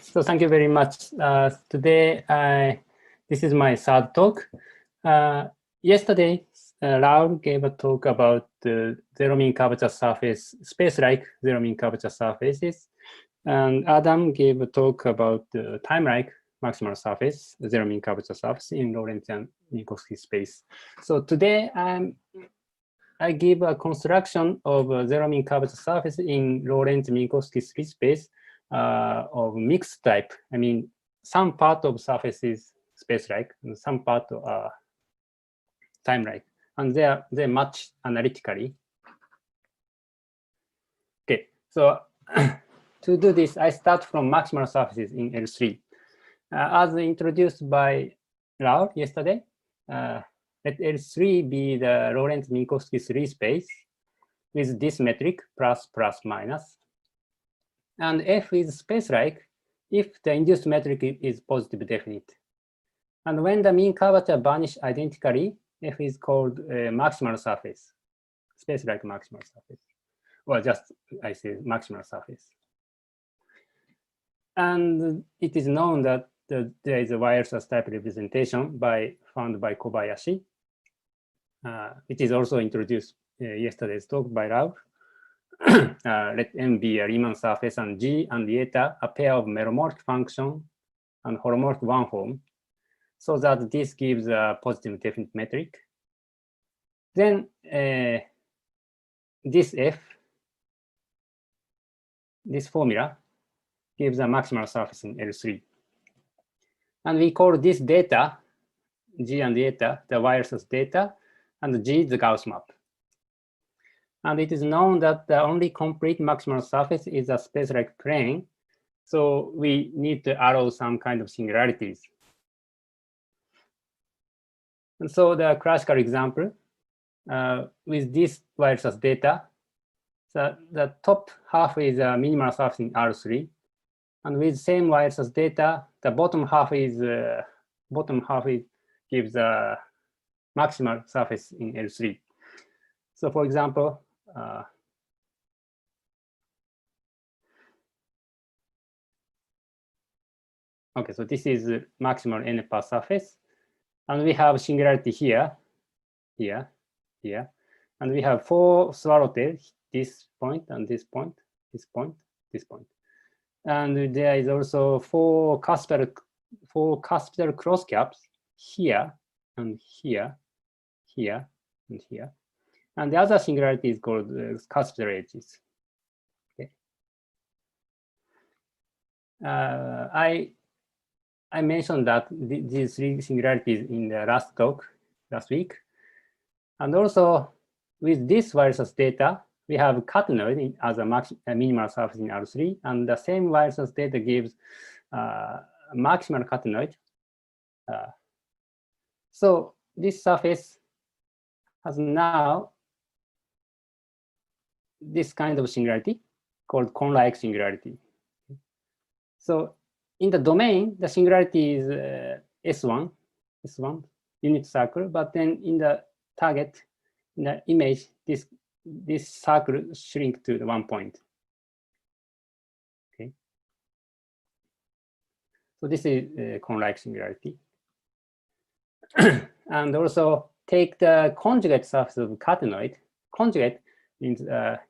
So thank you very much. Today, this is my third talk. Yesterday, Raul gave a talk about the zero-mean curvature surface, space-like zero-mean curvature surfaces. And Adam gave a talk about the time-like maximal surface, the zero-mean curvature surface in Lorentz and Minkowski space. So today, I give a construction of a zero-mean curvature surface in Lorentz-Minkowski space of mixed type. I mean, some part of surface is space-like, and some part are time-like, and they match analytically. Okay, so to do this, I start from maximal surfaces in L3. As introduced by Raul yesterday, let L3 be the Lorentz-Minkowski 3 space with this metric plus, plus, minus. And F is space-like if the induced metric is positive definite. And when the mean curvature vanish identically, F is called a maximal surface, space-like maximal surface. Or just, I say, maximal surface. And it is known that there is a Weierstrass type representation found by Kobayashi. It is also introduced yesterday's talk by Raul. Let M be a Riemann surface and G and eta a pair of meromorphic function and holomorphic one form, so that this gives a positive definite metric. Then this F, this formula, gives a maximal surface in L3. And we call this data, G and eta, the Weierstrass data, and G the Gauss map. And it is known that the only complete maximal surface is a space-like plane. So we need to allow some kind of singularities. And so the classical example with this Weierstrass data, the top half is a minimal surface in R3. And with same Weierstrass data, the bottom half gives a maximal surface in L3. So for example, okay, so this is maximal Enneper surface. And we have singularity here, here, here. And we have 4 swallowtails, this point and this point, this point, this point. And there is also 4 cuspidal cross caps here and here, here and here. And the other singularity is called cuspidal edges. Okay. I mentioned that these 3 singularities in the last talk last week. And also with this Weierstrass data, we have catenoid as a minimal surface in R3, and the same Weierstrass data gives maximal catenoid. So this surface has now this kind of singularity called cone-like singularity. So in the domain, the singularity is S1 unit circle, but then in the target, in the image, this circle shrink to the 1 point. Okay. So this is cone-like singularity. And also take the conjugate surface of catenoid. Conjugate means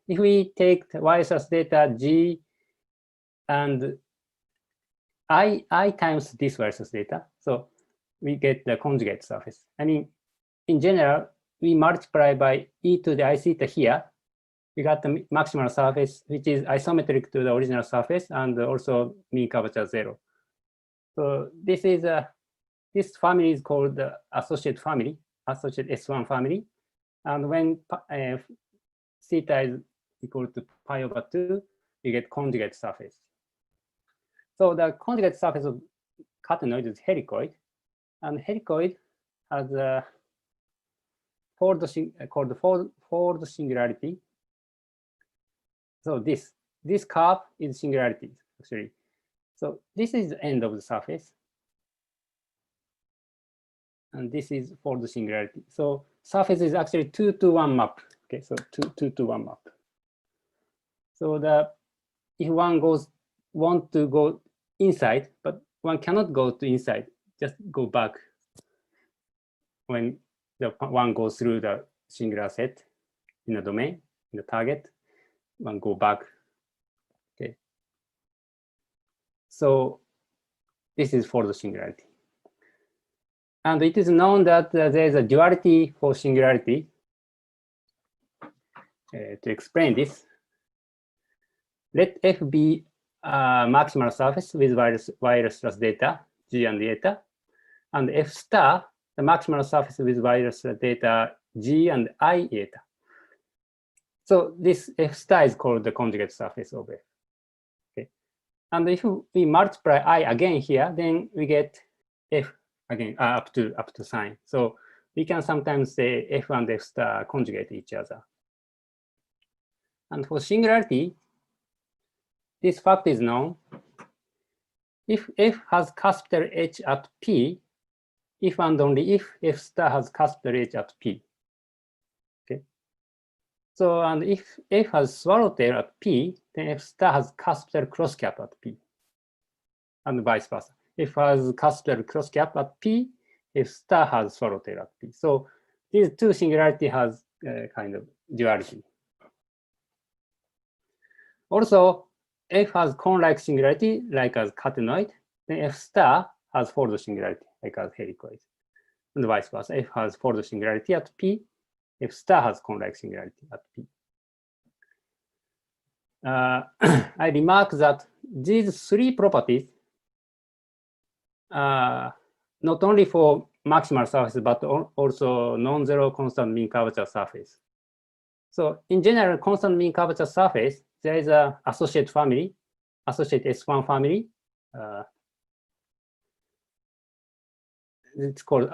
if we take the Weierstrass data G and I times this Weierstrass data, so we get the conjugate surface. I mean, in general, we multiply by e to the I theta here. We got the maximal surface, which is isometric to the original surface, and also mean curvature 0. So this is this family is called the associate family, associate S1 family. And when theta is equal to pi over 2, you get conjugate surface. So the conjugate surface of catenoid is helicoid, and helicoid has a fold singularity. So this curve is singularity actually. So this is the end of the surface, and this is fold singularity. So surface is actually 2 to 1 map. Okay, so 2 to 1 map. So if one want to go inside, but one cannot go to inside, just go back when the one goes through the singular set in the domain, in the target, one go back. Okay. So this is for the singularity. And it is known that there is a duality for singularity. To explain this, let F be a maximal surface with wireless data, G and eta, and F star, the maximal surface with wireless data, G and I eta. So this F star is called the conjugate surface of F. Okay. And if we multiply I again here, then we get F again up to sign. So we can sometimes say F and F star conjugate each other. And for singularity, this fact is known. If F has capital H at P, if and only if F star has capital H at P. Okay. So, and if F has swallowtail at P, then F star has capital cross cap at P, and vice versa. If has capital cross cap at P, F star has swallowtail at P. So these two singularity has kind of duality. Also, F has cone-like singularity, like as catenoid. Then F star has fold singularity, like as helicoid. And vice versa. F has fold singularity at P. F star has cone-like singularity at P. I remark that these three properties, not only for maximal surface, but also non-zero constant mean curvature surface. So in general, constant mean curvature surface, there is an associate family, associate S1 family. It's called,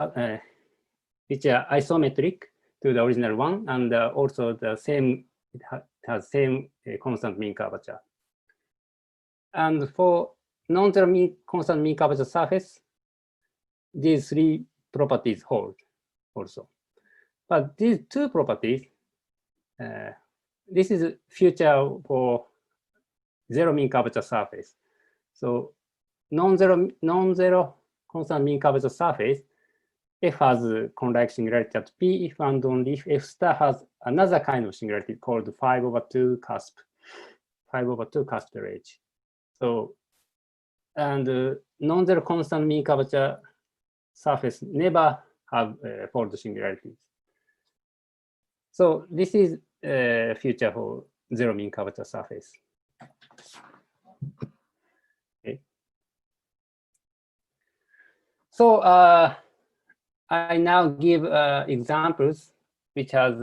which are isometric to the original one, and also the same, it has same constant mean curvature. And for non-zero constant mean curvature surface, these three properties hold also. But these two properties, this is future for zero mean curvature surface. So non-zero constant mean curvature surface, F has cone-like singularity at P if and only if F star has another kind of singularity called 5/2 cusp, 5/2 cusp H. So, and non-zero constant mean curvature surface never have fold singularities. So this is future for zero mean curvature surface. Okay. So I now give examples which has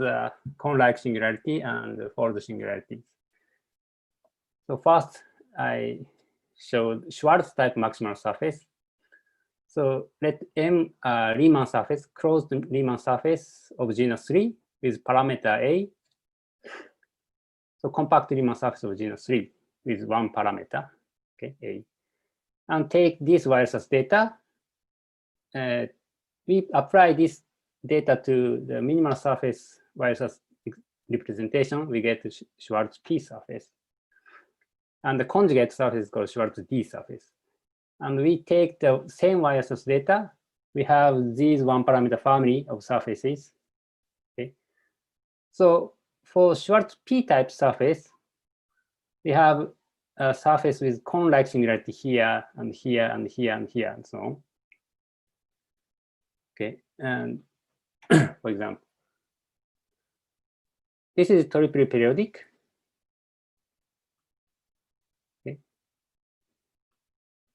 cone-like singularity and fold singularities. So first, I showed Schwarz-type maximal surface. So let M Riemann surface, closed Riemann surface of genus 3 with parameter A. So compact Riemann surface of genus 3 with one parameter, okay, A. And take this wireless data. We apply this data to the minimal surface wireless representation. We get Schwarz P surface. And the conjugate surface is called Schwarz D surface. And we take the same wireless data. We have these one parameter family of surfaces. Okay. So for Schwarz P-type surface, we have a surface with cone-like singularity here and here and here and here and so on. Okay, and for example, this is triply periodic. Okay.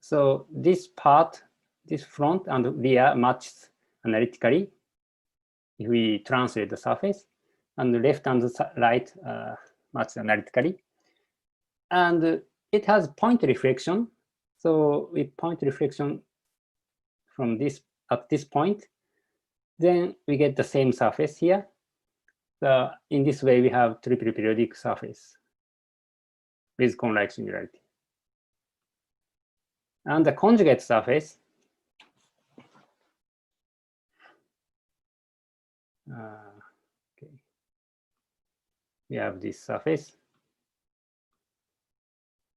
So this part, this front and rear matches analytically if we translate the surface, and the left and the right match analytically. And it has point reflection. So we point reflection from this at this point. Then we get the same surface here. So in this way, we have triply periodic surface with cone-like singularity. And the conjugate surface, okay, we have this surface.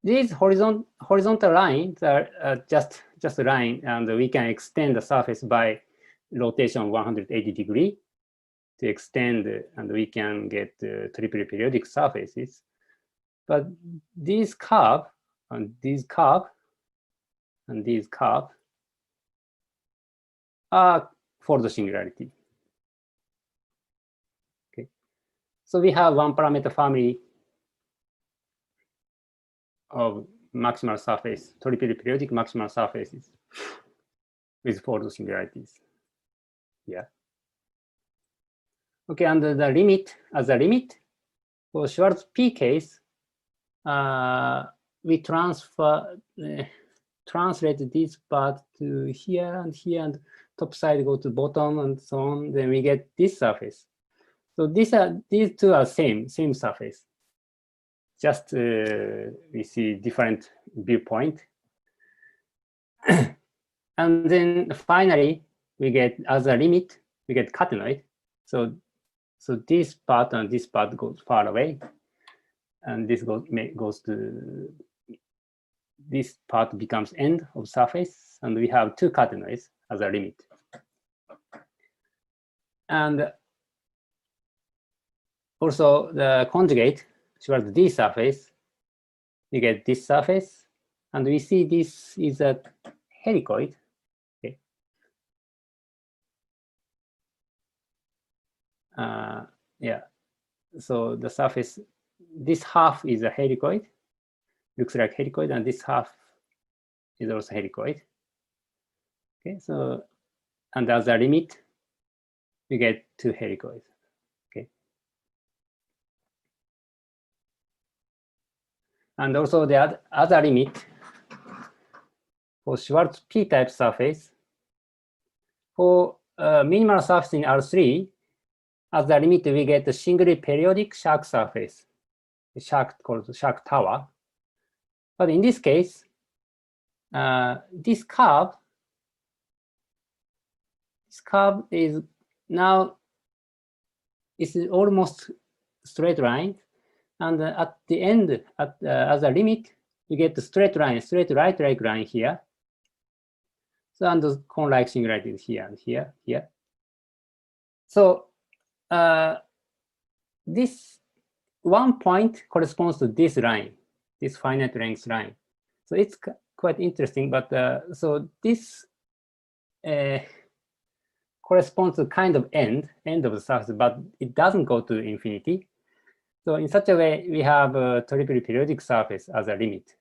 these horizontal lines are just a line, and we can extend the surface by rotation 180 degree to extend, and we can get triply periodic surfaces. But these curve and these curve and these curve are for the singularity. Okay, so we have one parameter family of maximal surface, triply periodic maximal surfaces with four singularities. Yeah. Okay, and the limit, as a limit for Schwarz P case, we translate this part to here, and top side go to bottom, and so on. Then we get this surface. So these two are same surface. Just we see different viewpoint. And then finally, we get, as a limit, we get catenoid. So this part and this part goes far away, and this goes to, this part becomes end of surface, and we have two catenoids as a limit. And also the conjugate, Schwarz D surface, we get this surface, and we see this is a helicoid. Okay. Yeah. So the surface, this half is a helicoid, looks like helicoid, and this half is also helicoid. Okay. So, and as a limit, we get two helicoids. Okay. And also the other limit for Schwarz P-type surface, for minimal surface in R3, as the limit we get a singly periodic shark surface, the shark called the shark tower. But in this case, this curve is now almost straight line, and at the end, as a limit, we get the straight right-like line here. So, and the cone-like singularities here and here. So this one point corresponds to this line, this finite length line. So it's quite interesting, but so this corresponds to kind of end of the surface, but it doesn't go to infinity. So in such a way, we have a triply periodic surface as a limit.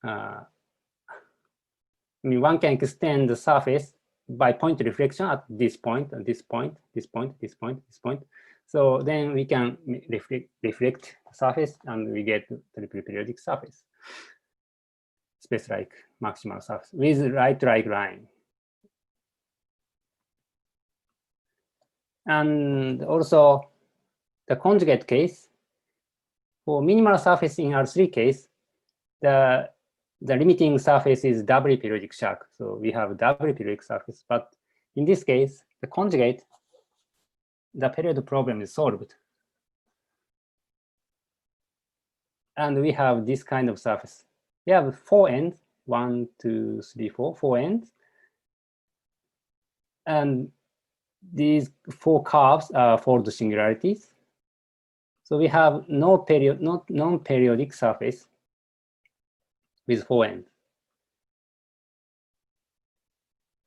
I mean, one can extend the surface by point reflection at this point, and this point, this point, this point, this point. So then we can reflect the surface, and we get triply periodic surface, space-like maximal surface with right-like line. And also the conjugate case, for minimal surface in R3 case, the limiting surface is doubly periodic shark. So we have doubly periodic surface, but in this case, the conjugate, the period problem is solved. And we have this kind of surface. We have 4 ends, 1, 2, 3, 4 ends. And these 4 curves are for the singularities. So we have non-periodic surface with 4 ends.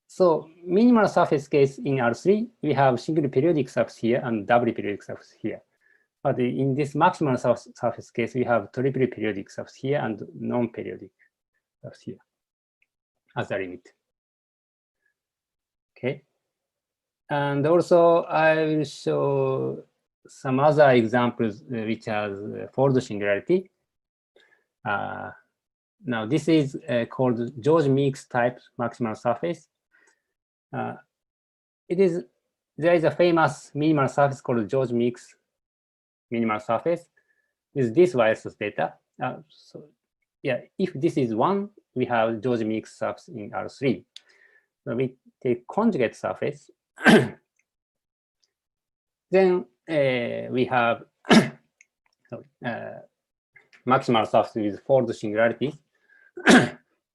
So minimal surface case in R3, we have single periodic surface here and doubly periodic surface here. But in this maximal surface case, we have triply periodic surface here and non-periodic surface here as a limit. Okay. And also, I will show some other examples which has fold singularity. Now, this is called Jorge-Meeks-type maximal surface. There is a famous minimal surface called Jorge-Meeks minimal surface with this y-axis data. So, yeah, if this is 1, we have Jorge-Meeks surface in R3. So we take conjugate surface. Then we have maximal surface with fold singularities.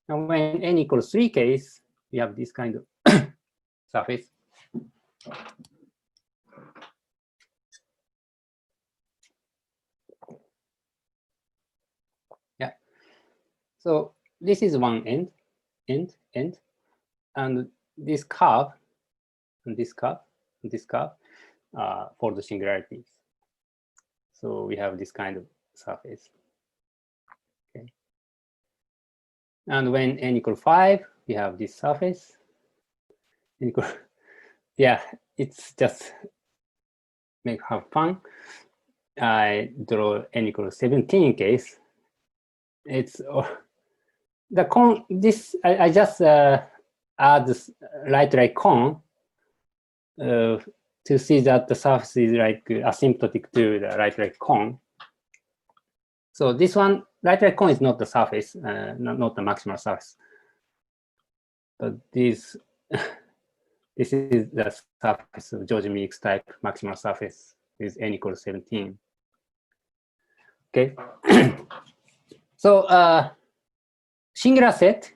And when n equals 3 case, we have this kind of surface. Yeah. So this is one end, and this curve, and this curve, and this curve for the singularities. So we have this kind of surface. Okay. And when n equals 5, we have this surface. N equal, yeah, it's just have fun. I draw n equals 17 case. It's the cone. This I just add this right cone to see that the surface is like asymptotic to the right cone. So this one, right cone is not the surface, not the maximal surface. But this this is the surface of Jorge-Meeks-type maximal surface with n equals 17. Okay. So singular set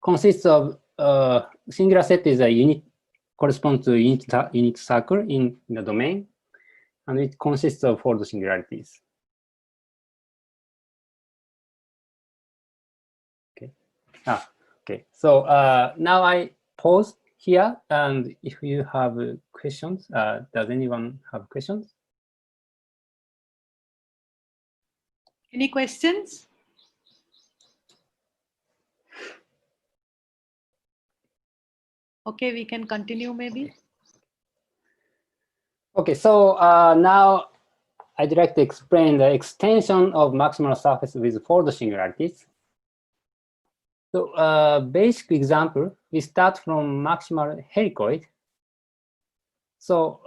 consists of singular set is a unit corresponds to unit circle in the domain, and it consists of fold singularities. Okay. Okay. So now I pause here, and if you have questions, does anyone have questions? Any questions? Okay, we can continue maybe. Okay, so now I'd like to explain the extension of maximal surface with fold singularities. So basic example, we start from maximal helicoid. So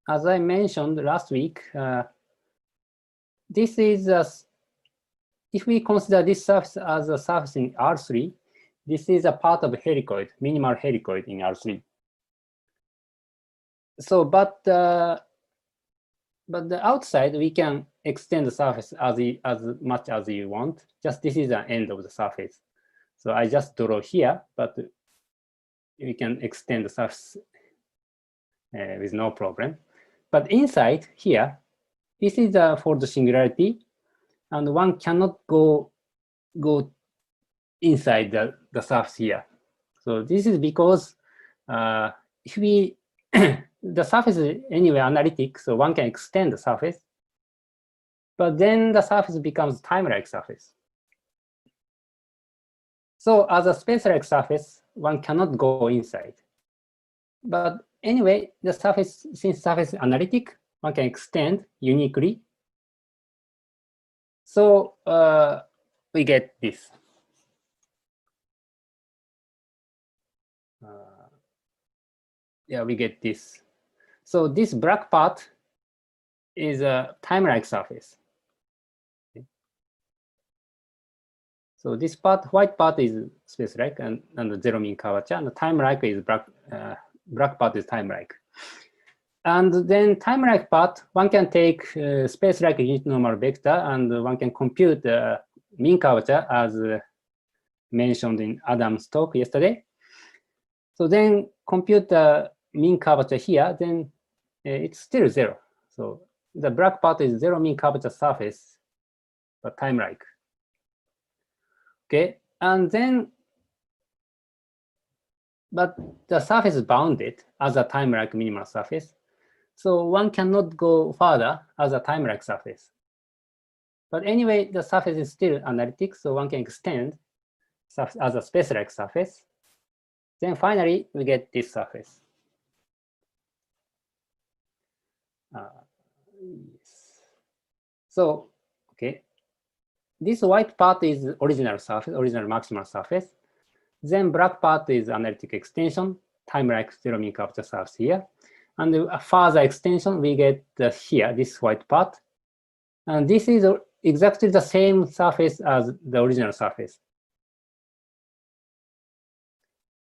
as I mentioned last week, this is if we consider this surface as a surface in R3, this is a part of helicoid, minimal helicoid in R3. So, but the outside we can extend the surface as much as you want. Just this is the end of the surface. So I just draw here, but we can extend the surface with no problem. But inside here, this is for the singularity, and one cannot go inside the surface here. So this is because if we the surface is anyway analytic, so one can extend the surface, but then the surface becomes time-like surface. So as a space-like surface, one cannot go inside. But anyway, the surface, since surface is analytic, one can extend uniquely. So we get this. Yeah, we get this. So this black part is a time-like surface. Okay. So this part, white part is space-like and the zero mean curvature, and the time-like is black part is time-like. And then time-like part, one can take space-like unit normal vector, and one can compute the mean curvature as mentioned in Adam's talk yesterday. So then compute the mean curvature here, then it's still 0. So the black part is zero mean curvature surface, but time-like. Okay, and then, but the surface is bounded as a time-like minimal surface. So one cannot go further as a time-like surface. But anyway, the surface is still analytic, so one can extend as a space-like surface. Then finally, we get this surface. Yes. So, okay, this white part is original surface, original maximal surface. Then black part is analytic extension, time-like zero mean curvature surface here. And a further extension, we get here, this white part. And this is exactly the same surface as the original surface.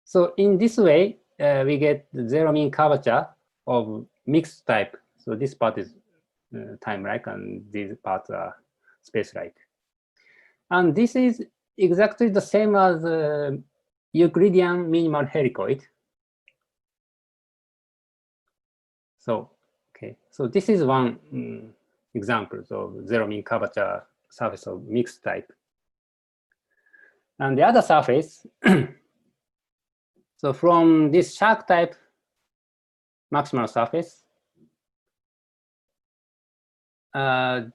So in this way, we get zero mean curvature of mixed type. So this part is time-like, and these parts are space-like. And this is exactly the same as Euclidean minimal helicoid. So, okay, so this is one example of zero mean curvature surface of mixed type. And the other surface, so from this shark type maximal surface,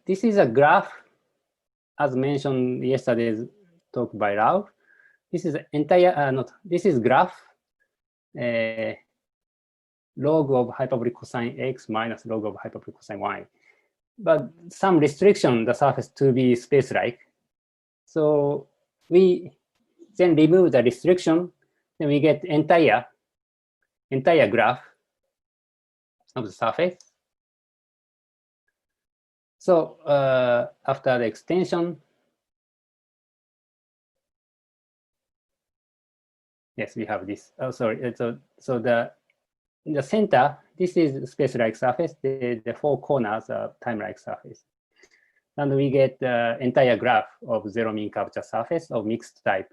this is a graph, as mentioned yesterday's talk by Rao. This is entire, this is graph log of hyperbolic cosine x minus log of hyperbolic cosine y. But some restriction the surface to be space-like. So we then remove the restriction, then we get entire graph of the surface. So after the extension, yes, we have this. Oh, sorry. So in the center, this is space-like surface. The four corners are time-like surface. And we get the entire graph of zero mean curvature surface of mixed type.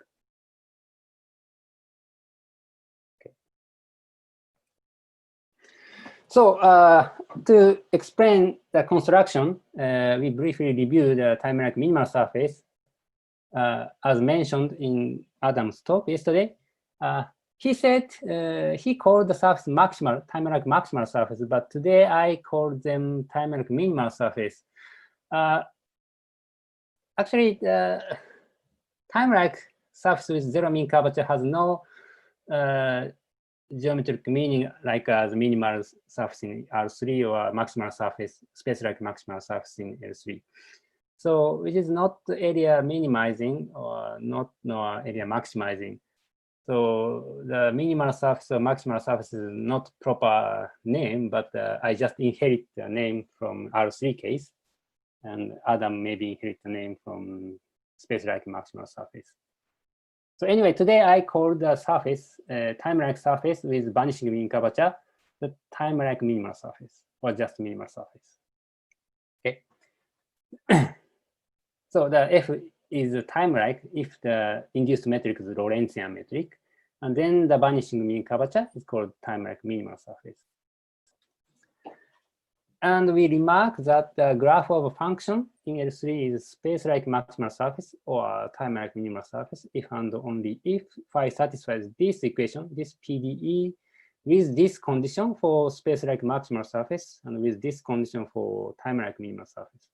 Okay. So to explain the construction, we briefly review the time-like minimal surface. As mentioned in Adam's talk yesterday, he said he called the surface maximal, time-like maximal surface, but today I call them time-like minimal surface. Actually, time-like surface with zero mean curvature has no geometric meaning like as minimal surface in R3 or maximal surface, space-like maximal surface in L3. So which is not area minimizing or not area maximizing. So the minimal surface or maximal surface is not proper name, but I just inherit the name from R3 case. And Adam maybe inherit the name from space-like maximal surface. So anyway, today I call the surface time-like surface with vanishing mean curvature the time-like minimal surface or just minimal surface. Okay. So the F is time-like if the induced metric is Lorentzian metric, and then the vanishing mean curvature is called time-like minimal surface. And we remark that the graph of a function in L3 is space-like maximal surface or time-like minimal surface if and only if phi satisfies this equation, this PDE, with this condition for space-like maximal surface and with this condition for time-like minimal surface.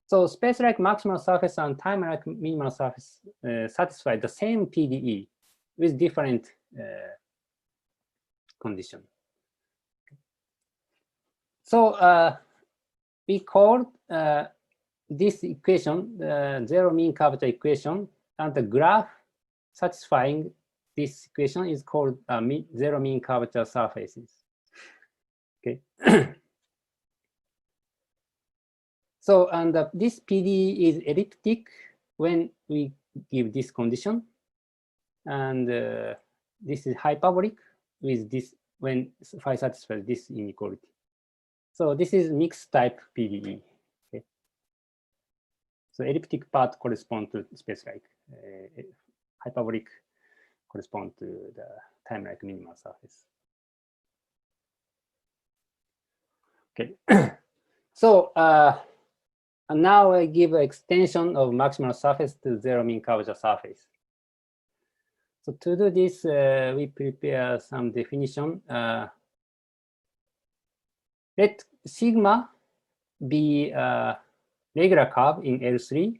So space-like maximal surface and time-like minimal surface satisfy the same PDE with different condition. So we call this equation the zero mean curvature equation, and the graph satisfying this equation is called zero mean curvature surfaces. Okay. So and this PDE is elliptic when we give this condition, and this is hyperbolic with this when phi satisfies this inequality. So this is mixed type PDE. Okay. So elliptic part corresponds to space-like, hyperbolic corresponds to the time-like minimal surface. Okay. So and now I give an extension of maximal surface to zero mean curvature surface. So to do this, we prepare some definition. Let sigma be a regular curve in L3.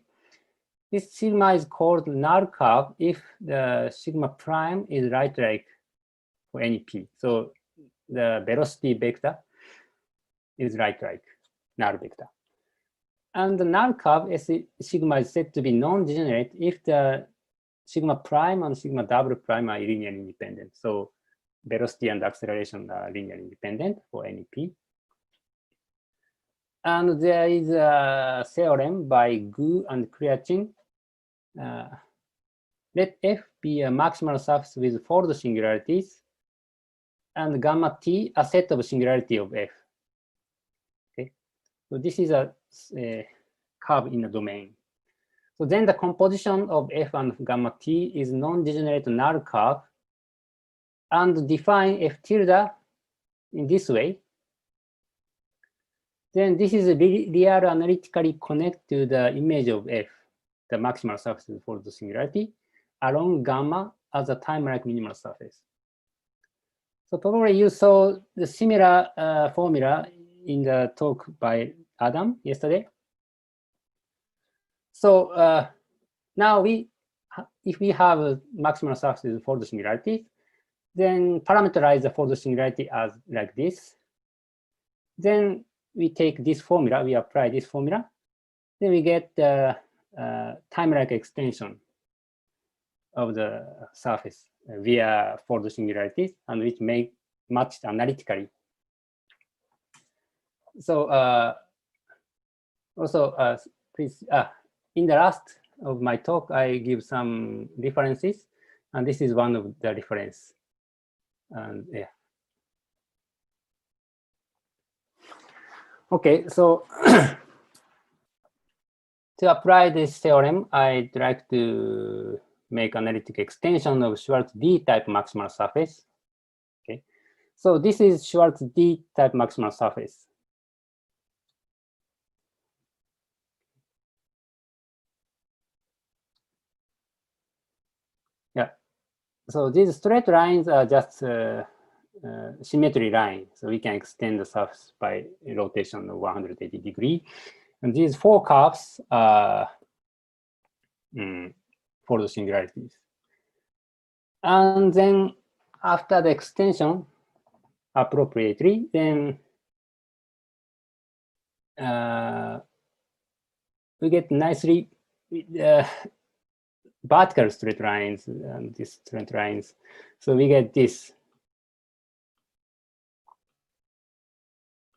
This sigma is called null curve if the sigma prime is right-like for any p. So the velocity vector is right-like, null vector. And the null curve sigma is said to be non-degenerate if the sigma prime and sigma double prime are linearly independent. So velocity and acceleration are linearly independent for any p. And there is a theorem by Gu and Kriachin. Let F be a maximal surface with fold singularities and gamma t a set of singularity of f. Okay, so this is a curve in the domain. So then the composition of f and gamma t is non-degenerate null curve, and define f tilde in this way. Then this is real analytically connect to the image of f, the maximal surface for the singularity, along gamma as a time-like minimal surface. So probably you saw the similar formula in the talk by Adam yesterday. So now if we have a maximal surfaces for the singularity, then parameterize the for the singularity as like this. Then we take this formula, we apply this formula, then we get the time-like extension of the surface via for the singularities, and which make matched analytically. So also, please, in the last of my talk, I give some references, and this is one of the reference. And yeah. Okay, so to apply this theorem, I'd like to make analytic extension of Schwarz D-type maximal surface. Okay, so this is Schwarz D-type maximal surface. Yeah, so these straight lines are just symmetry line, so we can extend the surface by rotation of 180 degrees. And these four curves are for the singularities. And then after the extension appropriately, then we get nicely vertical straight lines and these straight lines. So we get this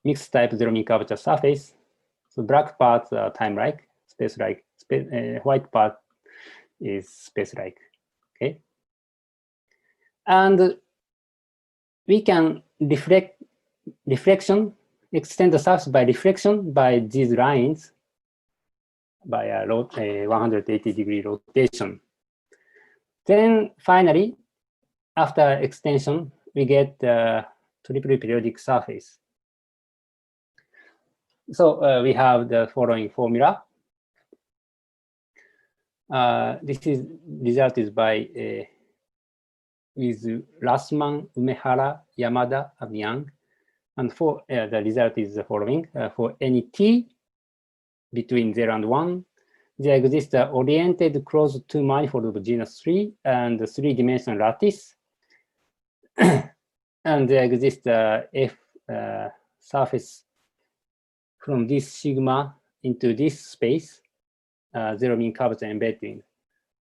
mixed type zero mean curvature surface. So black parts are time-like, space-like, white part is space-like. Okay, and we can extend the surface by reflection by these lines by a 180 degree rotation. Then finally, after extension, we get the triply periodic surface. So we have the following formula. This is result is by with Rassmann, Umehara, Yamada, and Yang. And for the result is the following. For any t between 0 and 1, there exists an oriented closed two manifold of genus 3 and the three-dimensional lattice. And there exists a f surface from this sigma into this space, zero mean curvature embedding.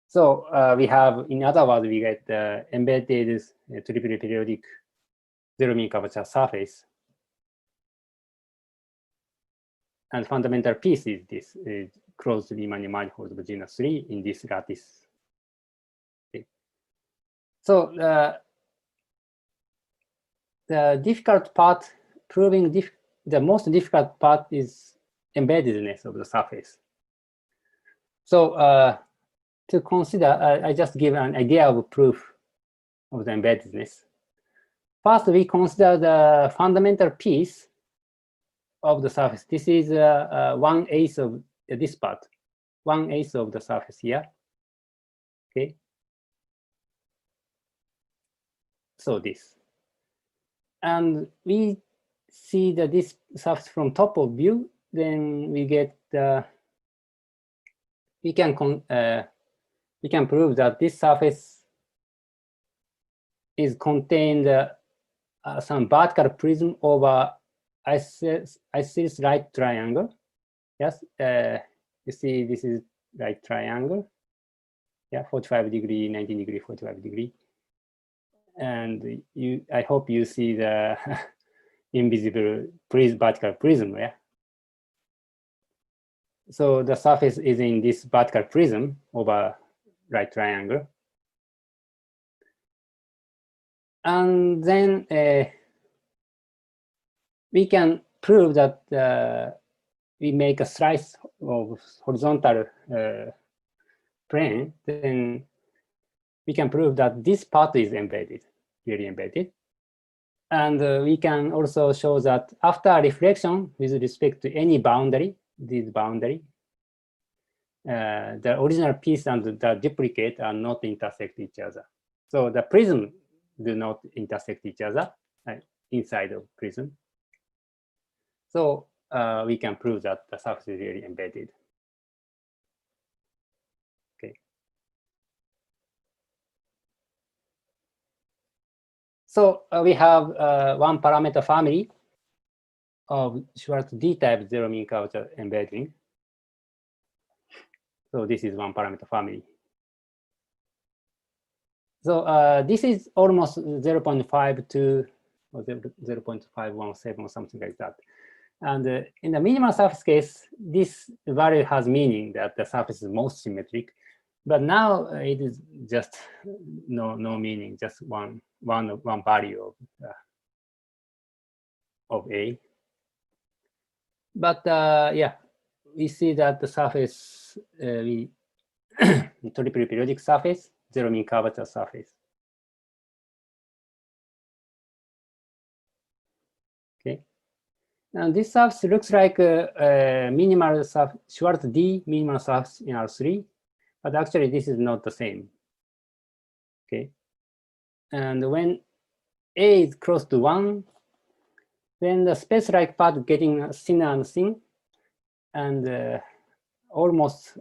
So we have, in other words, we get the embedded triply periodic zero mean curvature surface. And fundamental piece is this closed Riemann manifold of genus 3 in this lattice. Okay. So the difficult part, proving the most difficult part is embeddedness of the surface. So to consider, I just give an idea of proof of the embeddedness. First, we consider the fundamental piece of the surface. This is 1/8 of this part, 1/8 of the surface here. Okay. So this. And we see that this surface from top of view, then we get we can prove that this surface is contained some vertical prism over isosceles right triangle. Yes, you see this is right triangle. Yeah, 45 degree, 19 degree, 45 degree. And I hope you see the invisible vertical prism. Yeah. So the surface is in this vertical prism over right triangle. And then we can prove that we make a slice of horizontal plane, then we can prove that this part is embedded, really embedded. And we can also show that after reflection with respect to any boundary, this boundary, the original piece and the duplicate are not intersect each other. So the prism do not intersect each other inside of prism. So we can prove that the surface is really embedded. Okay. So we have one parameter family of Schwarz D-type zero mean curvature embedding. So this is one parameter family. So this is almost 0.52 or 0.517 or something like that. And in the minimal surface case, this value has meaning that the surface is most symmetric. But now it is just no meaning, just one value of A. But yeah, we see that the surface, triple periodic surface, zero mean curvature surface. Okay, and this surface looks like a minimal surface, Schwarz D minimal surface in R3, but actually this is not the same. Okay, and when A is close to 1, then the space-like part getting thinner and thin, and almost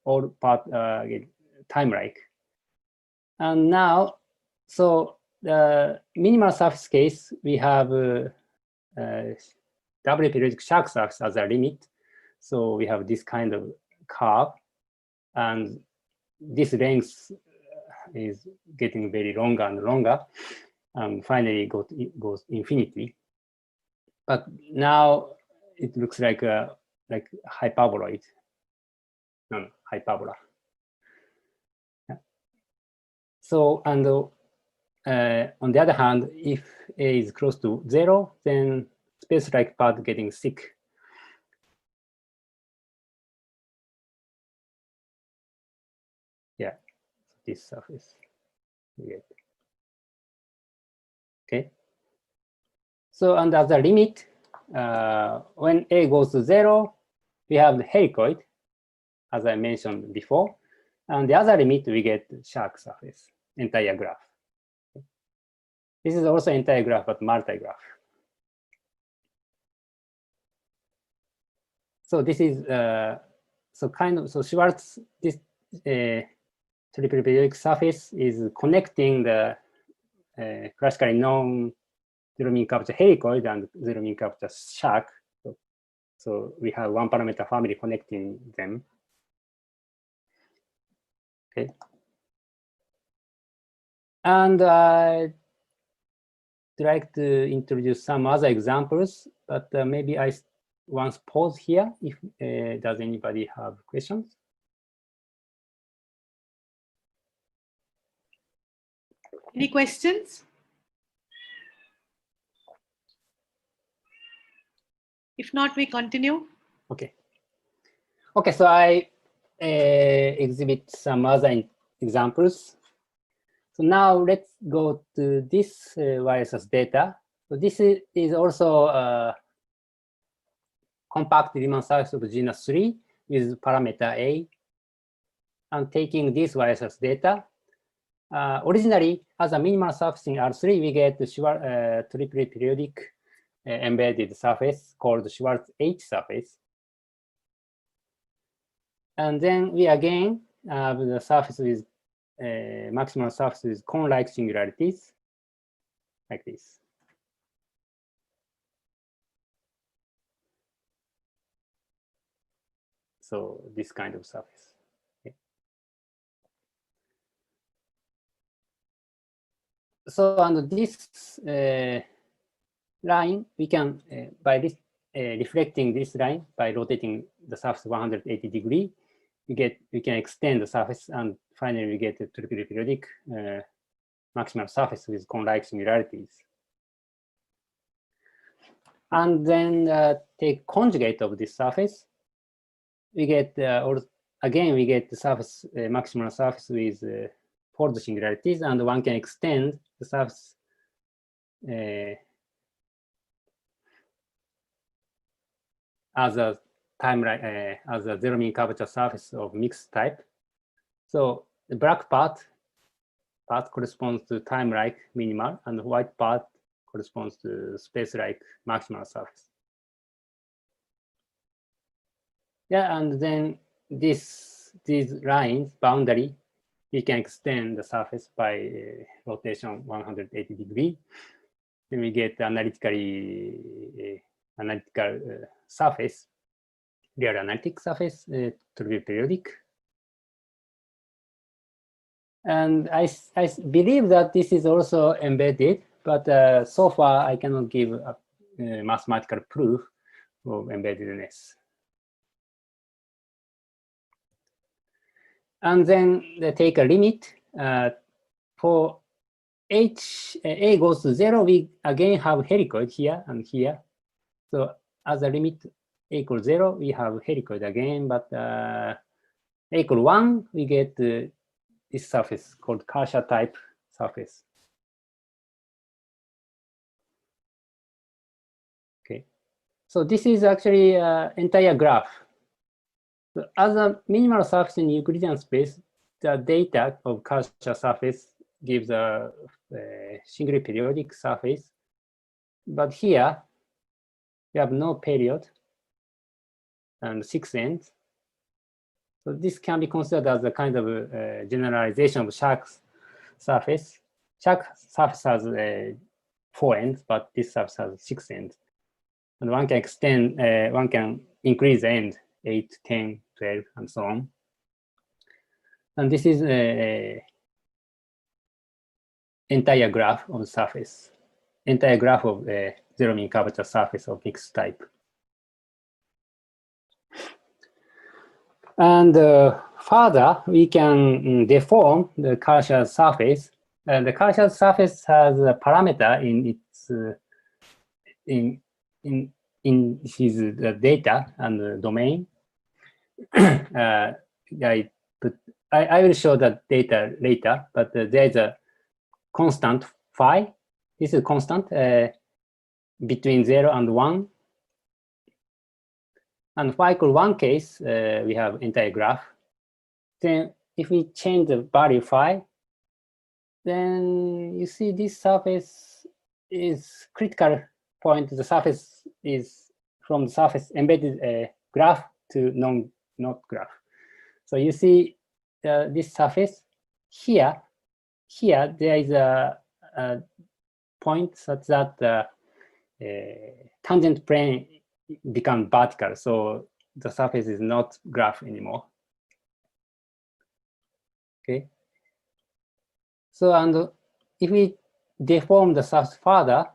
all part get time-like. And now, so the minimal surface case, we have doubly periodic shark surface as a limit. So we have this kind of curve, and this length is getting very longer and longer, and finally goes infinity. But now it looks like hyperboloid. No, hyperbola. Yeah. So, and on the other hand, if A is close to 0, then space-like part getting thick. Yeah, this surface. Okay. So, and as a limit, when A goes to 0, we have the helicoid, as I mentioned before. And the other limit, we get shark surface, entire graph. This is also entire graph, but multi-graph. So this is so Schwarz, this triple periodic surface is connecting the classically known zero mean curvature helicoid and zero mean curvature shark. So we have one parameter family connecting them. Okay. And I'd like to introduce some other examples, but maybe I once pause here if does anybody have questions? Any questions? If not, we continue. Okay. Okay, so I exhibit some other examples. So now let's go to this wireless data. So this is also compact Riemann surface of genus 3 with parameter A. And taking this wireless data, originally as a minimal surface in R3, we get the triple periodic embedded surface called Schwarz H surface. And then we again have the surface with maximal surface with cone-like singularities, like this. So this kind of surface. Okay. So under this line, we can, by this reflecting this line by rotating the surface 180 degrees, we can extend the surface, and finally we get a triple periodic maximal surface with cone-like singularities. And then take conjugate of this surface. We get, again, we get the surface, maximal surface with fold singularities, and one can extend the surface as a as a zero mean curvature surface of mixed type. So the black part corresponds to time-like minimal, and the white part corresponds to space-like maximal surface. Yeah, and then these lines, boundary, we can extend the surface by rotation 180 degree. Then we get analytical surface, real analytic surface to be periodic. And I believe that this is also embedded, but so far I cannot give a mathematical proof of embeddedness. And then they take a limit for A goes to 0, we again have helicoid here and here. So as a limit A equals 0, we have helicoid again, but A equals 1, we get this surface called Karcher-type surface. Okay, so this is actually entire graph. So as a minimal surface in Euclidean space, the data of Karcher surface gives a singly periodic surface. But here, we have no period and 6 ends. So this can be considered as a kind of generalization of Schwarz surface. Schwarz surface has 4 ends, but this surface has 6 ends. And one can extend, one can increase the end, 8, 10, 12, and so on. And this is an entire graph of the surface, entire graph of zero mean curvature surface of mixed type. And further, we can deform the Karcher surface. The Karcher surface has a parameter in its in his data and the domain. I will show that data later, but there is a constant phi. This is constant between 0 and 1. And phi equals 1 case, we have entire graph. Then if we change the value phi, then you see this surface is critical point. The surface is from the surface embedded graph to not graph. So you see this surface here. Here there is a point such that the tangent plane become vertical, so the surface is not graph anymore. Okay. So and if we deform the surface further,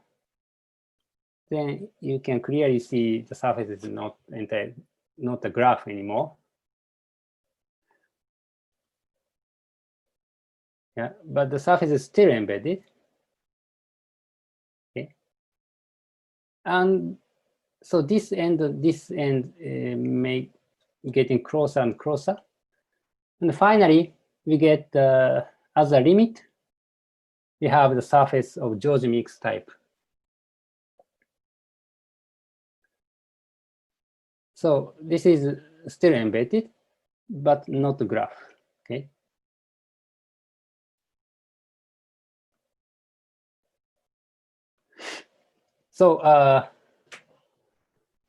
then you can clearly see the surface is not a graph anymore. Yeah, but the surface is still embedded. Okay. And so this end may getting closer and closer. And finally, we get as a limit, we have the surface of Jorge-Meeks-type. So this is still embedded, but not a graph. Okay. So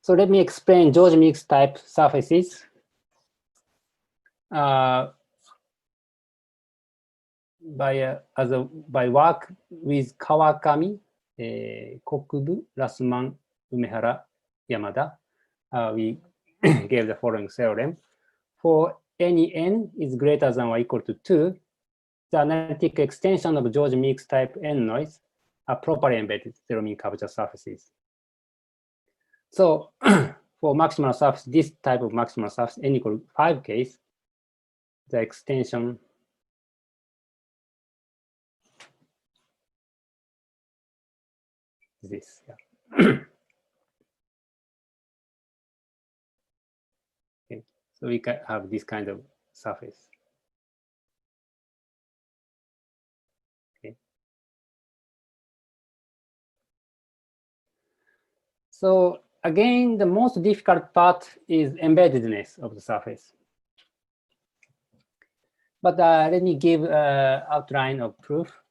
so let me explain Jorge-Meeks-type surfaces. By work with Kawakami, Kokubu, Rassmann, Umehara, Yamada, we gave the following theorem. For any n is greater than or equal to 2, the analytic extension of Jorge-Meeks-type n noise are properly embedded zero mean curvature surfaces. So for maximal surface, this type of maximal surface n equal 5 case, the extension this. Yeah. Okay, so we can have this kind of surface. Okay. So again, the most difficult part is embeddedness of the surface. But let me give outline of proof.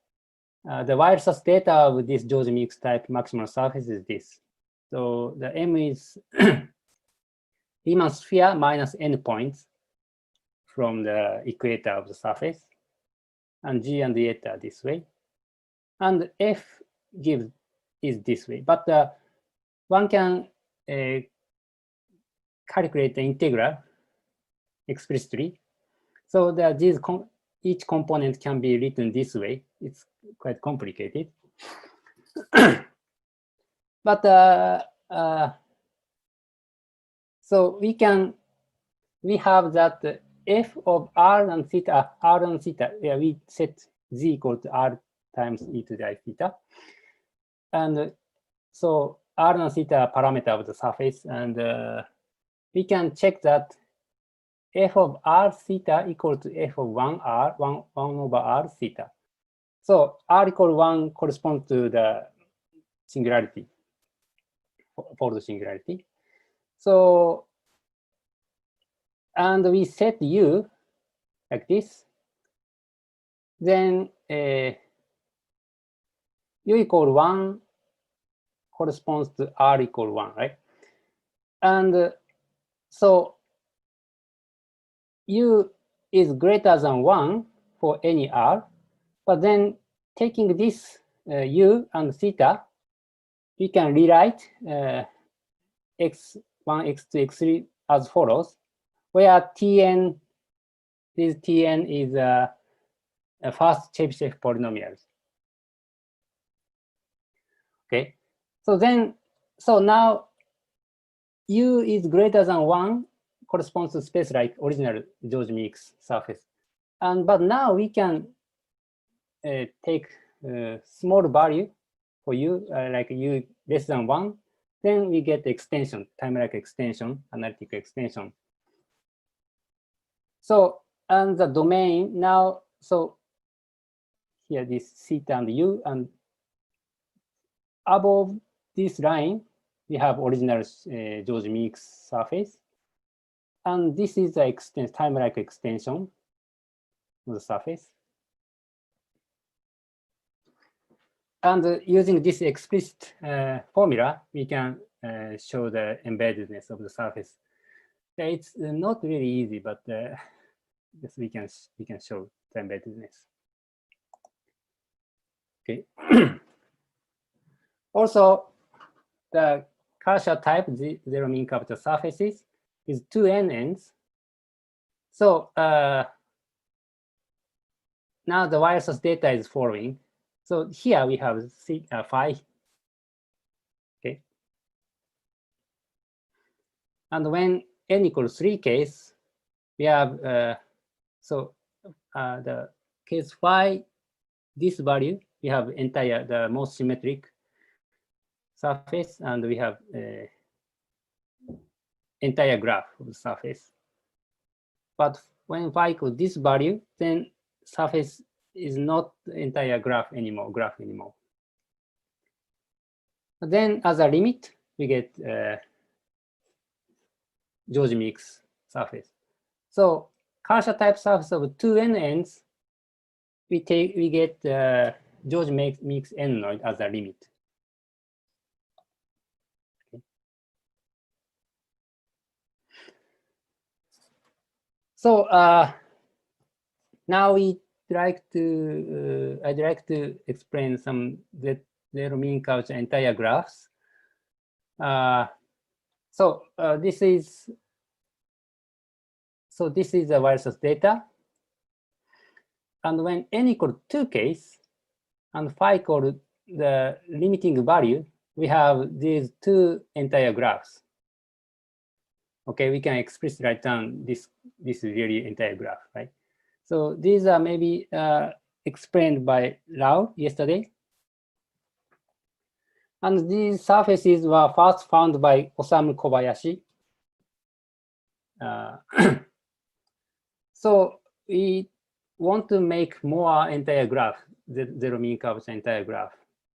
The wireless data of this Jorge-Meeks-type maximal surface is this. So the M is Riemann sphere minus n points from the equator of the surface, and G and eta this way, and F is this way. But one can calculate the integral explicitly. So that each component can be written this way. It's quite complicated. But so we have that f of r and theta, yeah, we set z equal to r times e to the I theta. And so r and theta are parameter of the surface, and we can check that f of r theta equal to f of 1r, 1 over r theta. So r equal 1 corresponds to the singularity, for the singularity. So, and we set u like this. Then u equal 1 corresponds to r equal 1, right? And so u is greater than 1 for any r, but then taking this u and theta, we can rewrite x1, x2, x3 as follows, where Tn, this Tn is a first Chebyshev polynomials. Okay, so then, so now u is greater than 1 corresponds to space like original Jorge-Meeks surface. But now we can take small value for u, like u less than 1, then we get extension, Timelike extension, analytic extension. So, and the domain now, so here this theta and u, and above this line, we have original Jorge-Meeks surface. And this is the Timelike extension of the surface. And using this explicit formula, we can show the embeddedness of the surface. It's not really easy, but yes, we can show the embeddedness. Okay. Also, the Karcher-type zero mean curvature surfaces is 2n ends. So now the wireless data is following. So here we have phi. Okay. And when n equals 3 case, we have the case phi, this value, we have entire, the most symmetric surface, and we have entire graph of the surface. But when phi equals this value, then surface is not entire graph anymore. But then as a limit, we get Jorge-Meeks surface. So Karcher-type surface of 2n ends, we get Jorge-Meeks enoid as a limit. Okay. So now I'd like to explain some zero mean curvature entire graphs. This is the wireless data. And when n equal 2 case and phi equal the limiting value, we have these two entire graphs. Okay, we can explicitly write down this is really entire graph, right? So these are maybe explained by Lau yesterday. And these surfaces were first found by Osamu Kobayashi. So we want to make more entire graph, the zero mean curvature entire graph.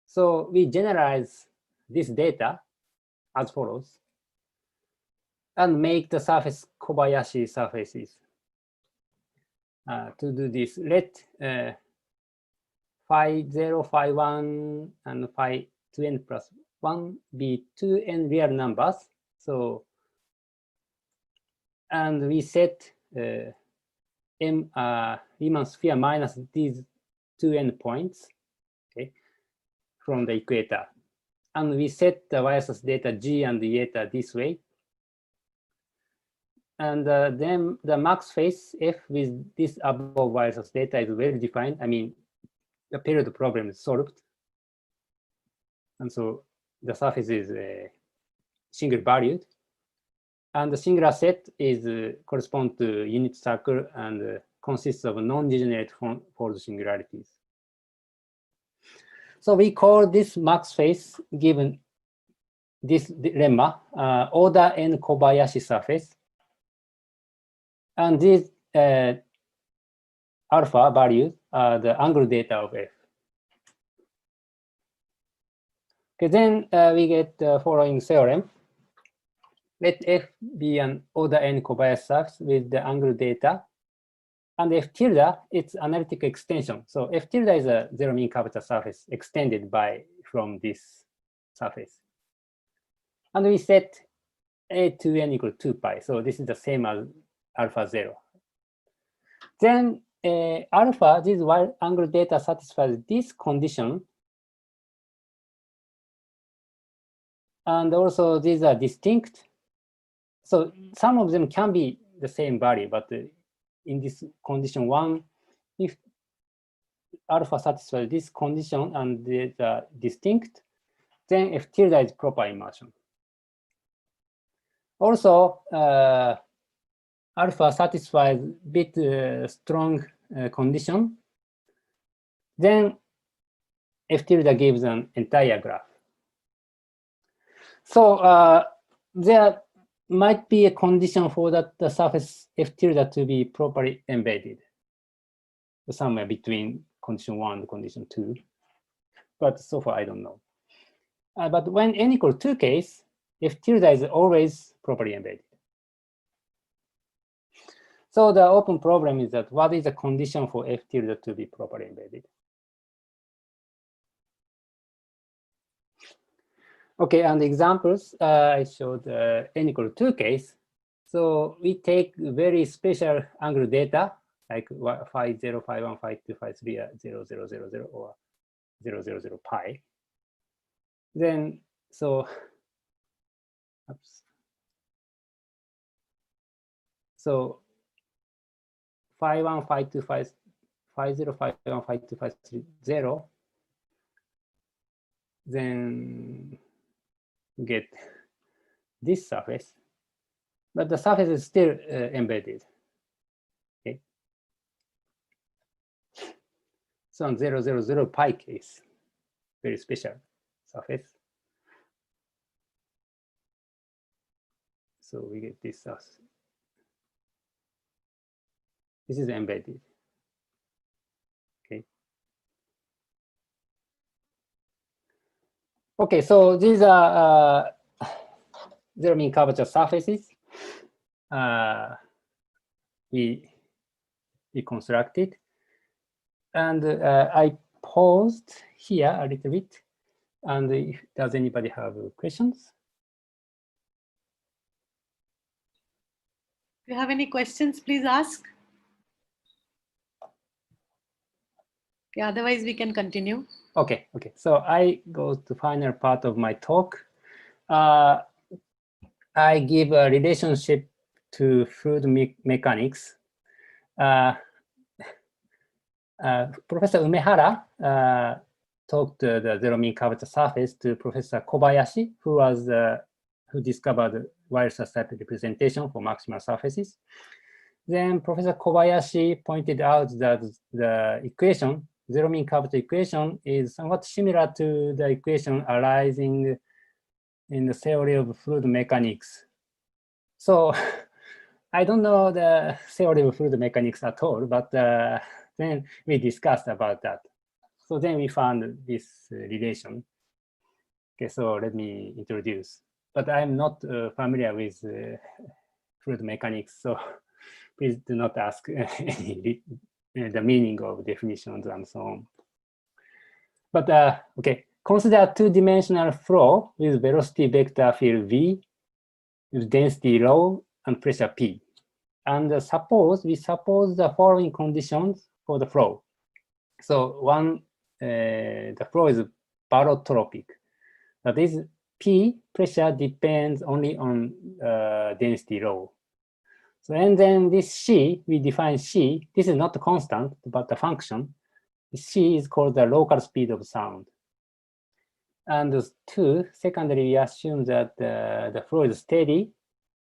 So we generalize this data as follows and make the surface Kobayashi surfaces. To do this, let phi 0, phi 1, and phi 2n plus 1 be 2n real numbers. So, and we set Riemann sphere minus these 2n points, okay, from the equator. And we set the y-axis data g and the eta this way. And then the max phase f with this above y-axis data is well defined. I mean, the period problem is solved. And so the surface is single valued. And the singular set is correspond to unit circle and consists of non-degenerate fold singularities. So we call this max phase given this lemma order n Kobayashi surface. And these alpha values are the angle data of f. Okay, then we get the following theorem. Let f be an order n Kobayashi surface with the angle data. And f tilde, it's analytic extension. So f tilde is a zero mean curvature surface extended from this surface. And we set a2n equal 2 pi. So this is the same as alpha 0. Then alpha, this angle data satisfies this condition. And also these are distinct. So some of them can be the same value, but in this condition 1, if alpha satisfies this condition and they are distinct, then f tilde is proper immersion. Also, alpha satisfies a bit strong condition, then f tilde gives an entire graph. So there might be a condition for that the surface f tilde to be properly embedded, somewhere between condition 1 and condition 2. But so far, I don't know. But when n equals 2 case, f tilde is always properly embedded. So the open problem is that what is the condition for f tilde to be properly embedded? Okay, and examples, I showed n equal 2 case. So we take very special angle data, like phi 0, phi 1, phi 2, phi 3, 0, 0, 0, 0, or 0, 0, 0, pi. Then, so, oops. So phi 1, phi 2, phi 0, phi 1, phi 2, phi 3, 0. Then get this surface, but the surface is still embedded. Okay. So on 0, 0, 0 pi case, very special surface. So we get this surface. This is embedded. Okay. Okay, so these are zero mean curvature surfaces we constructed. And I paused here a little bit. And does anybody have questions? If you have any questions, please ask. Okay, otherwise we can continue. Okay, okay. So I go to final part of my talk. I give a relationship to fluid mechanics. Professor Umehara talked the zero mean curvature surface to Professor Kobayashi, who discovered wireless type representation for maximal surfaces. Then Professor Kobayashi pointed out that the equation zero mean curvature equation is somewhat similar to the equation arising in the theory of fluid mechanics. So I don't know the theory of fluid mechanics at all, but then we discussed about that. So then we found this relation. Okay, so let me introduce. But I'm not familiar with fluid mechanics, so please do not ask any the meaning of definitions and so on. But okay, consider a two-dimensional flow with velocity vector field v, with density rho and pressure p. And we suppose the following conditions for the flow. So one, the flow is barotropic. That is, p pressure depends only on density rho. So and then this c, we define c. This is not a constant, but a function. C is called the local speed of sound. And two, secondly, we assume that the flow is steady.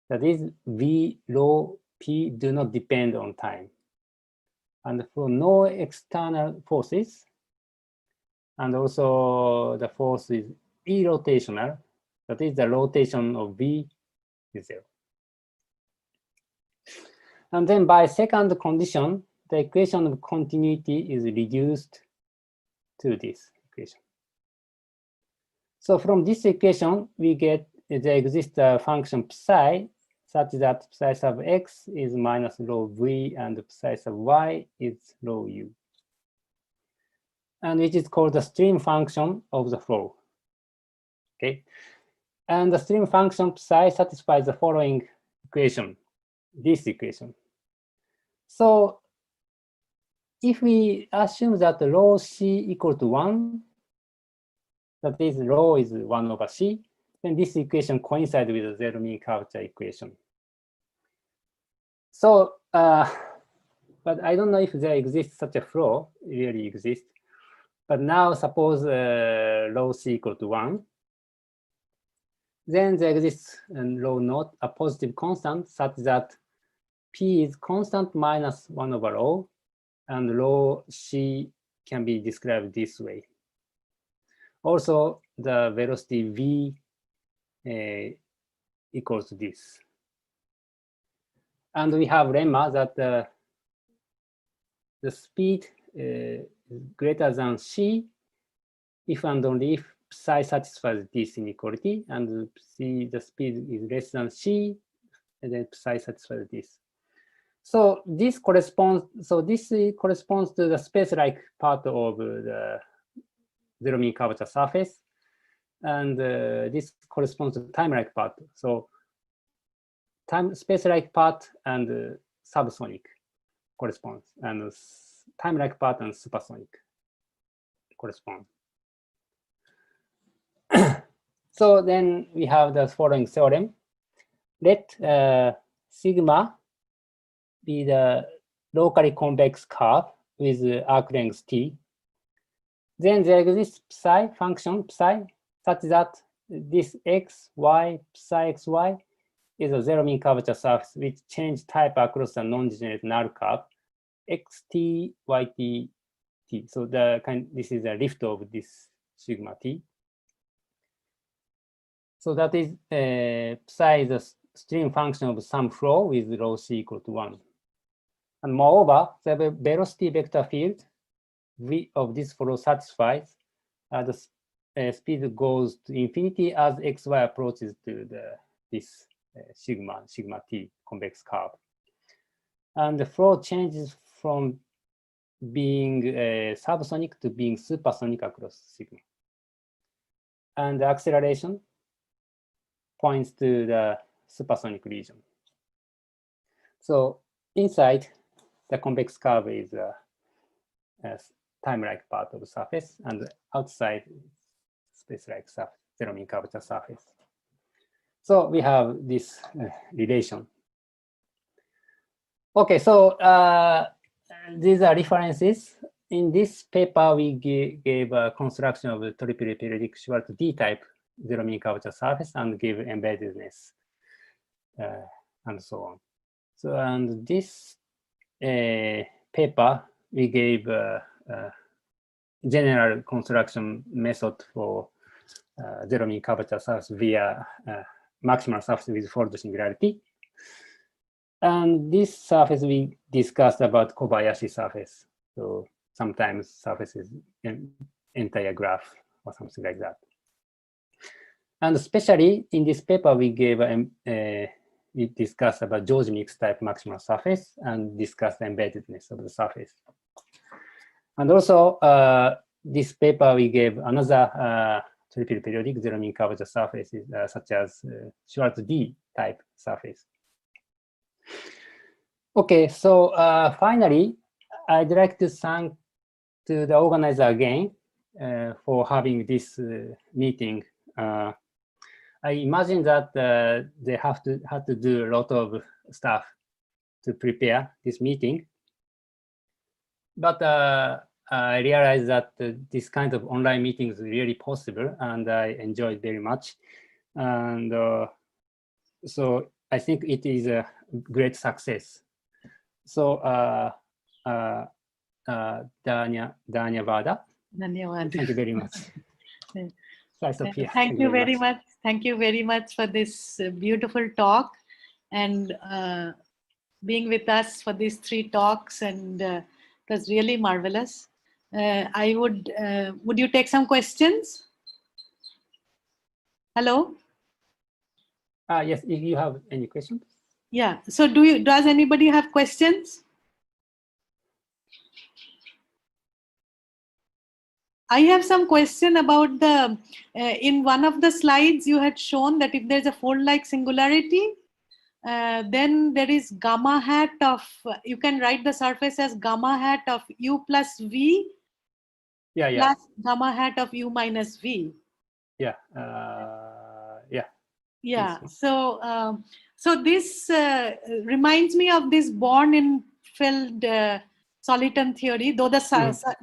That is, v, rho, p do not depend on time. And for no external forces, and also the force is irrotational. That is, the rotation of v is zero. And then by second condition, the equation of continuity is reduced to this equation. So from this equation, we get there exists a function psi such that psi sub x is minus rho v and psi sub y is rho u, and which is called the stream function of the flow. Okay, and the stream function psi satisfies the following equation, this equation. So if we assume that rho c equal to 1, that is rho is 1 over c, then this equation coincides with the zero mean curvature equation. So, but I don't know if there exists such a flow, really exists. But now suppose rho c equal to 1. Then there exists rho naught, a positive constant such that p is constant minus 1 over rho, and rho c can be described this way. Also, the velocity v equals to this. And we have lemma that the speed is greater than c if and only if psi satisfies this inequality, and the speed is less than c, and then psi satisfies this. So this corresponds. So this corresponds to the space-like part of the zero mean curvature surface, and this corresponds to the time-like part. So space-like part and subsonic corresponds, and time-like part and supersonic correspond. So then we have the following theorem. Let sigma be the locally convex curve with arc length t. Then there exists psi function psi such that this x, y, psi xy is a zero mean curvature surface which change type across a non-degenerate null curve xt, yt, t. So this is a lift of this sigma t. So that is psi is a stream function of some flow with rho c equal to 1. And moreover, the velocity vector field v of this flow satisfies the speed goes to infinity as xy approaches to this sigma t convex curve. And the flow changes from being subsonic to being supersonic across sigma. And the acceleration points to the supersonic region. So inside, the convex curve is a time-like part of the surface, and outside, space-like zero mean curvature surface. So we have this relation. Okay, so these are references. In this paper, we gave a construction of the triply periodic Schwarz D-type zero mean curvature surface and give embeddedness and so on. So, and this paper, we gave general construction method for zero mean curvature surface via maximal surface with fold singularity. And this surface we discussed about Kobayashi surface. So sometimes surfaces entire graph or something like that. And especially in this paper, we gave we discussed about Jorge-Meeks-type maximal surface and discussed the embeddedness of the surface. And also, this paper we gave another triple periodic zero mean curvature surfaces such as Schwarz D-type surface. Okay, so finally, I'd like to thank to the organizer again for having this meeting. I imagine that they had to do a lot of stuff to prepare this meeting. But I realized that this kind of online meeting is really possible, and I enjoyed very much. And so I think it is a great success. So Dhanyavada. Thank you very much. Thank you very much. Thank you very much for this beautiful talk and being with us for these 3 talks, and it was really marvelous. I would you take some questions? Hello? Yes, if you have any questions. Yeah, so does anybody have questions? I have some question about the, in one of the slides you had shown that if there's a fold-like singularity, then there is gamma hat of, you can write the surface as gamma hat of u plus v plus gamma hat of u minus v. Yeah, yeah. So, so this reminds me of this Born-Infeld soliton theory, though the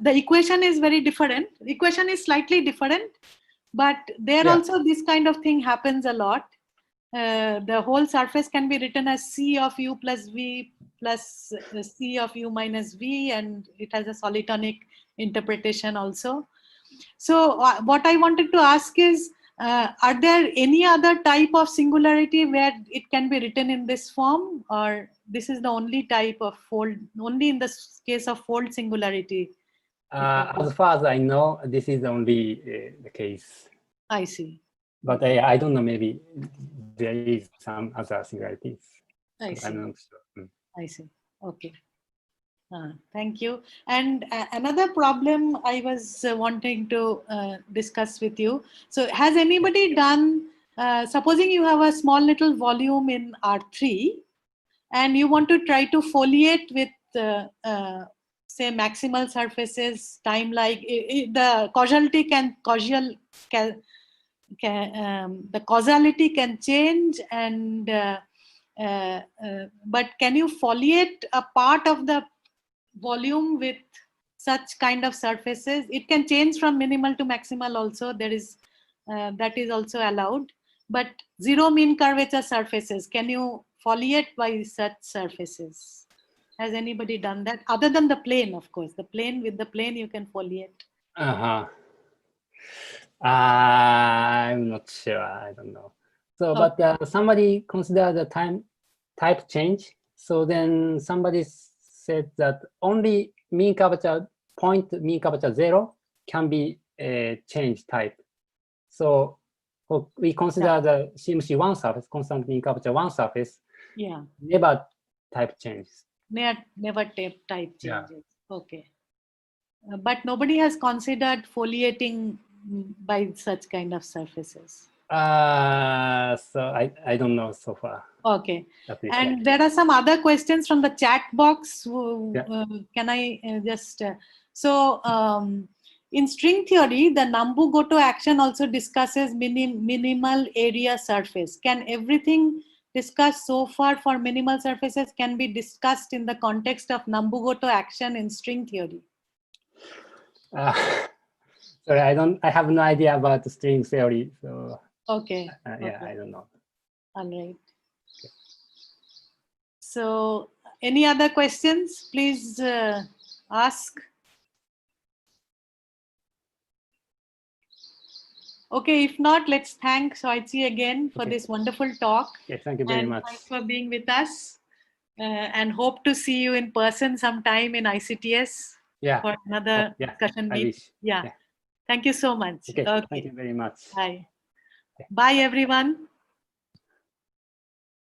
equation is very different. The equation is slightly different, but there also this kind of thing happens a lot. The whole surface can be written as C of u plus v plus C of u minus v, and it has a solitonic interpretation also. So what I wanted to ask is, are there any other type of singularity where it can be written in this form, or this is the only type of fold, only in the case of fold singularity? As far as I know, this is only the case. I see. But I don't know, maybe there is some other singularities. I see. I'm not sure. I see. Okay. Thank you. And another problem I was wanting to discuss with you. So has anybody done, supposing you have a small little volume in R3 and you want to try to foliate with say maximal surfaces, Timelike, the causality the causality can change, and but can you foliate a part of the volume with such kind of surfaces? It can change from minimal to maximal also. There is that is also allowed. But zero mean curvature surfaces, can you foliate by such surfaces? Has anybody done that? Other than the plane, of course. The plane, with the plane you can foliate. I'm not sure. I don't know. So, but somebody considered the type change. So then somebody said that only mean curvature point mean curvature 0 can be a change type. So we consider the CMC1 surface, constant mean curvature 1 surface, never type changes. Never type changes. Okay. But nobody has considered foliating by such kind of surfaces. So I don't know so far. Okay. And there are some other questions from the chat box. Can I just in string theory, the Nambu-Goto action also discusses minimal area surface. Can everything discussed so far for minimal surfaces can be discussed in the context of Nambu-Goto action in string theory? Sorry, I have no idea about the string theory. So okay. I don't know. All right. Okay. So any other questions? Please ask. Okay, if not, let's thank Shoichi again for this wonderful talk. Yes, thank you very much. Thanks for being with us. And hope to see you in person sometime in ICTS for another discussion. I wish. Yeah. Thank you so much. Okay. Thank you very much. Bye. Bye, everyone.